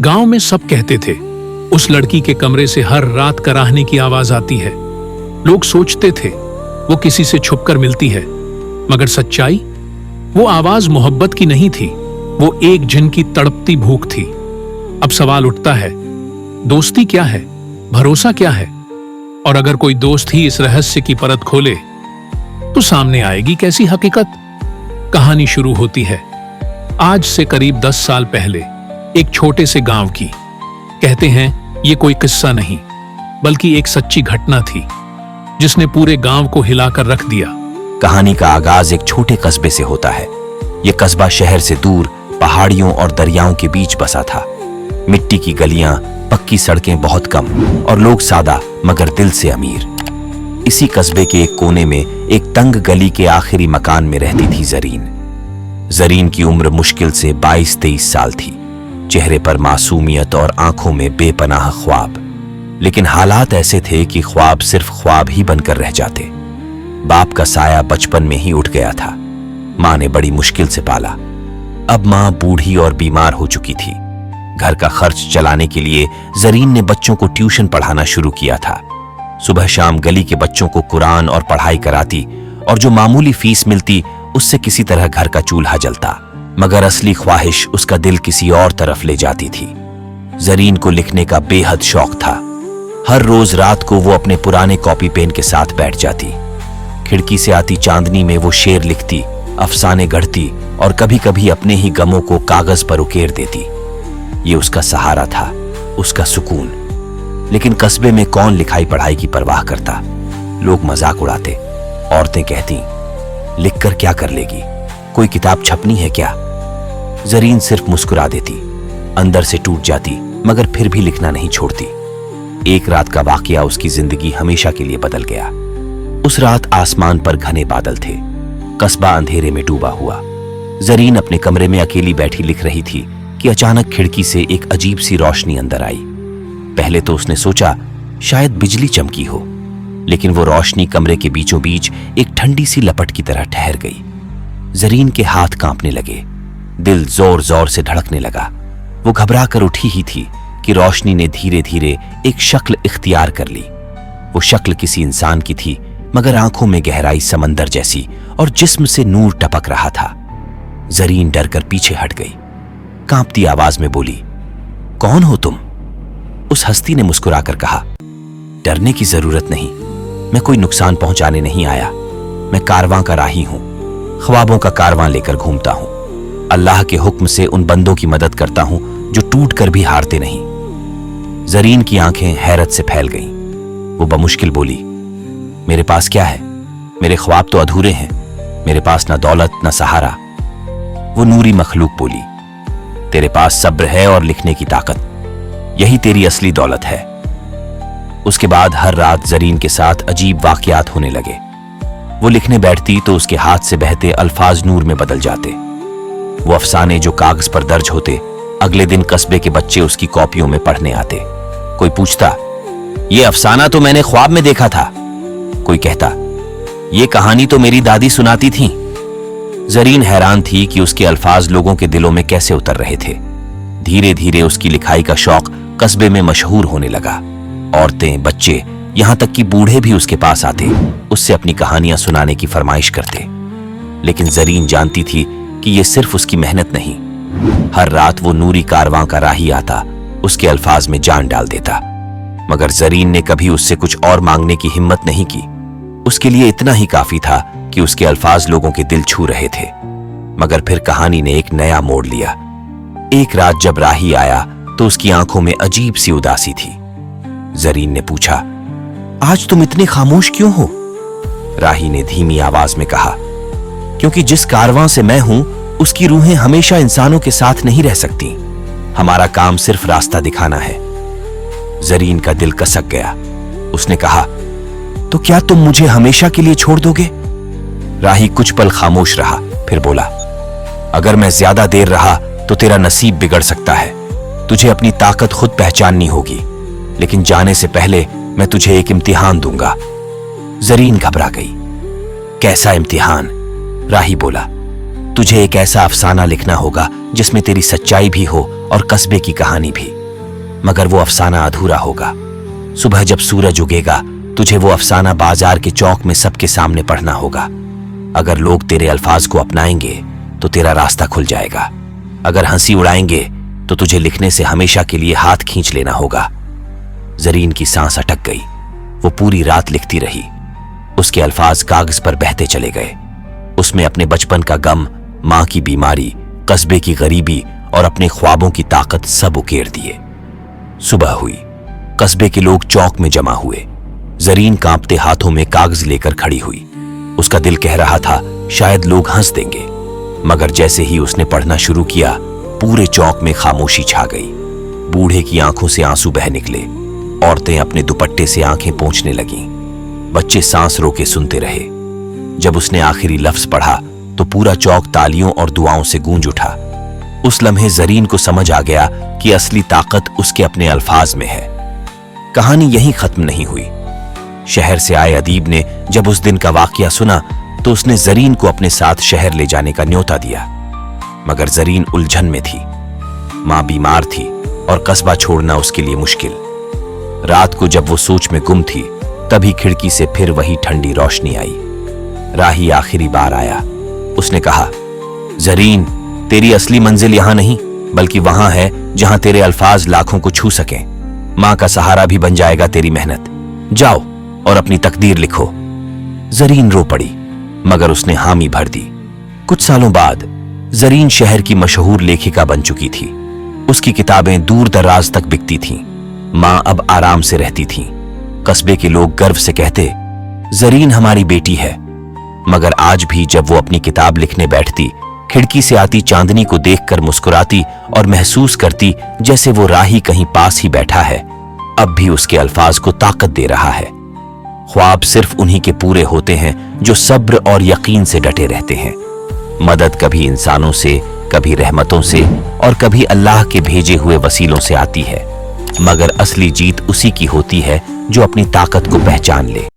गांव में सब कहते थे, उस लड़की के कमरे से हर रात कराहने की आवाज आती है। लोग सोचते थे वो किसी से छुपकर मिलती है, मगर सच्चाई, वो आवाज मोहब्बत की नहीं थी, वो एक जिन की तड़पती भूख थी। अब सवाल उठता है, दोस्ती क्या है, भरोसा क्या है? और अगर कोई दोस्त ही इस रहस्य की परत खोले तो सामने आएगी कैसी हकीकत? कहानी शुरू होती है आज से करीब 10 साल पहले, एक छोटे से गांव की। कहते हैं ये कोई किस्सा नहीं, बल्कि एक सच्ची घटना थी जिसने पूरे गांव को हिलाकर रख दिया। कहानी का आगाज एक छोटे कस्बे से होता है। यह कस्बा शहर से दूर पहाड़ियों और दरियाओं के बीच बसा था। मिट्टी की गलियां, पक्की सड़कें बहुत कम और लोग सादा मगर दिल से अमीर। इसी कस्बे के एक कोने में एक तंग गली के आखिरी मकान में रहती थी जरीन। जरीन की उम्र मुश्किल से 22-23 साल थी। चेहरे पर मासूमियत और आंखों में बेपनाह ख्वाब। लेकिन हालात ऐसे थे कि ख्वाब सिर्फ ख्वाब ही बनकर रह जाते। बाप का साया बचपन में ही उठ गया था। मां ने बड़ी मुश्किल से पाला। अब मां बूढ़ी और बीमार हो चुकी थी। घर का खर्च चलाने के लिए जरीन ने बच्चों को ट्यूशन पढ़ाना शुरू किया था। सुबह शाम गली के बच्चों को कुरान और पढ़ाई कराती और जो मामूली फीस मिलती उससे किसी तरह घर का चूल्हा जलता। मगर असली ख्वाहिश उसका दिल किसी और तरफ ले जाती थी। जरीन को लिखने का बेहद शौक था। हर रोज रात को वो अपने पुराने कॉपी पेन के साथ बैठ जाती। खिड़की से आती चांदनी में वो शेर लिखती, अफसाने गढ़ती और कभी कभी अपने ही गमों को कागज पर उकेर देती। ये उसका सहारा था, उसका सुकून। लेकिन कस्बे में कौन लिखाई पढ़ाई की परवाह करता? लोग मजाक उड़ाते। औरतें कहती, लिखकर क्या कर लेगी, कोई किताब छपनी है क्या? जरीन सिर्फ मुस्कुरा देती, अंदर से टूट जाती, मगर फिर भी लिखना नहीं छोड़ती। एक रात का वाकया उसकी जिंदगी हमेशा के लिए बदल गया। उस रात आसमान पर घने बादल थे। कस्बा अंधेरे में डूबा हुआ। जरीन अपने कमरे में अकेली बैठी लिख रही थी कि अचानक खिड़की से एक अजीब सी रोशनी अंदर आई। पहले तो उसने सोचा शायद बिजली चमकी हो, लेकिन वो रोशनी कमरे के बीचों बीच एक ठंडी सी लपट की तरह ठहर गई। जरीन के हाथ कांपने लगे, दिल जोर जोर से धड़कने लगा। वो घबरा कर उठी ही थी कि रोशनी ने धीरे धीरे एक शक्ल इख्तियार कर ली। वो शक्ल किसी इंसान की थी, मगर आंखों में गहराई समंदर जैसी और जिस्म से नूर टपक रहा था। जरीन डर कर पीछे हट गई। कांपती आवाज में बोली, कौन हो तुम? उस हस्ती ने मुस्कुराकर कहा, डरने की जरूरत नहीं, मैं कोई नुकसान पहुंचाने नहीं आया। मैं कारवां का राही हूं, ख्वाबों का कारवां लेकर घूमता हूं। अल्लाह के हुक्म से उन बंदों की मदद करता हूं जो टूट कर भी हारते नहीं। जरीन की आंखें हैरत से फैल गईं। वो बमुश्किल बोली, मेरे पास क्या है? मेरे ख्वाब तो अधूरे हैं। मेरे पास ना दौलत ना सहारा। वो नूरी मखलूक बोली, तेरे पास सब्र है और लिखने की ताकत, यही तेरी असली दौलत है। उसके बाद हर रात जरीन के साथ अजीब वाकयात होने लगे। वो लिखने बैठती तो उसके हाथ से बहते अल्फाज नूर में बदल जाते। वो अफसाने जो कागज पर दर्ज होते, अगले दिन कस्बे के बच्चे उसकी कॉपियों में पढ़ने आते। कोई पूछता, ये अफसाना तो मैंने ख्वाब में देखा था। कोई कहता, ये कहानी तो मेरी दादी सुनाती थी। जरीन हैरान थी कि उसके अल्फाज लोगों के दिलों में कैसे उतर रहे थे। धीरे धीरे उसकी लिखाई का शौक कस्बे में मशहूर होने लगा। औरतें, बच्चे, यहां तक कि बूढ़े भी उसके पास आते, उससे अपनी कहानियां सुनाने की फरमाइश करते। लेकिन जरीन जानती थी कि यह सिर्फ उसकी मेहनत नहीं। हर रात वो नूरी कारवां का राही आता, उसके अल्फाज में जान डाल देता। मगर जरीन ने कभी उससे कुछ और मांगने की हिम्मत नहीं की। उसके लिए इतना ही काफी था कि उसके अल्फाज लोगों के दिल छू रहे थे। मगर फिर कहानी ने एक नया मोड़ लिया। एक रात जब राही आया तो उसकी आंखों में अजीब सी उदासी थी। जरीन ने पूछा, आज तुम इतने खामोश क्यों हो? राही ने धीमी आवाज में कहा, क्योंकि जिस कारवां से मैं हूं उसकी रूहें हमेशा इंसानों के साथ नहीं रह सकती। हमारा काम सिर्फ रास्ता दिखाना है। जरीन का दिल कसक गया। उसने कहा, तो क्या तुम मुझे हमेशा के लिए छोड़ दोगे? राही कुछ पल खामोश रहा, फिर बोला, अगर मैं ज्यादा देर रहा तो तेरा नसीब बिगड़ सकता है। तुझे अपनी ताकत खुद पहचाननी होगी, लेकिन जाने से पहले मैं तुझे एक इम्तिहान दूंगा। जरीन घबरा गई। कैसा इम्तिहान? राही बोला, तुझे एक ऐसा अफसाना लिखना होगा जिसमें तेरी सच्चाई भी हो और कस्बे की कहानी भी। मगर वो अफसाना अधूरा होगा। सुबह जब सूरज उगेगा तुझे वो अफसाना बाजार के चौक में सबके सामने पढ़ना होगा। अगर लोग तेरे अल्फाज को अपनाएंगे तो तेरा रास्ता खुल जाएगा। अगर हंसी उड़ाएंगे तो तुझे लिखने से हमेशा के लिए हाथ खींच लेना होगा। जरीन की सांस अटक गई। वो पूरी रात लिखती रही। उसके अल्फाज कागज पर बहते चले गए। उसमें अपने बचपन का गम, मां की बीमारी, कस्बे की गरीबी और अपने ख्वाबों की ताकत सब उकेर दिए। सुबह हुई। कस्बे के लोग चौक में जमा हुए। जरीन कांपते हाथों में कागज लेकर खड़ी हुई। उसका दिल कह रहा था शायद लोग हंस देंगे, मगर जैसे ही उसने पढ़ना शुरू किया पूरे चौक में खामोशी छा गई। बूढ़े की आंखों से आंसू बह निकले। औरतें अपने दुपट्टे से आंखें पोंछने लगीं। बच्चे सांस रोके सुनते रहे। जब उसने आखिरी लफ्ज पढ़ा तो पूरा चौक तालियों और दुआओं से गूंज उठा। उस लम्हे जरीन को समझ आ गया कि असली ताकत उसके अपने अल्फाज में है। कहानी यहीं खत्म नहीं हुई। शहर से आए अदीब ने जब उस दिन का वाकया सुना तो उसने जरीन को अपने साथ शहर ले जाने का न्योता दिया, मगर जरीन उलझन में थी। मां बीमार थी और कस्बा छोड़ना उसके लिए मुश्किल। रात को जब वो सोच में गुम थी तभी खिड़की से फिर वही ठंडी रोशनी आई। राही आखिरी बार आया। उसने कहा, जरीन, तेरी असली मंजिल यहां नहीं बल्कि वहां है जहां तेरे अल्फाज लाखों को छू सकें। मां का सहारा भी बन जाएगा तेरी मेहनत। जाओ और अपनी तकदीर लिखो। जरीन रो पड़ी, मगर उसने हामी भर दी। कुछ सालों बाद जरीन शहर की मशहूर लेखिका बन चुकी थी। उसकी किताबें दूर दराज तक बिकती थीं। मां अब आराम से रहती थीं। कस्बे के लोग गर्व से कहते, जरीन हमारी बेटी है। मगर आज भी जब वो अपनी किताब लिखने बैठती, खिड़की से आती चांदनी को देखकर मुस्कुराती और महसूस करती जैसे वो राही कहीं पास ही बैठा है। अब भी उसके अल्फाज को ताकत दे रहा है। ख्वाब सिर्फ उन्हीं के पूरे होते हैं जो सब्र और यकीन से डटे रहते हैं। मदद कभी इंसानों से, कभी रहमतों से और कभी अल्लाह के भेजे हुए वसीलों से आती है, मगर असली जीत उसी की होती है जो अपनी ताकत को पहचान ले।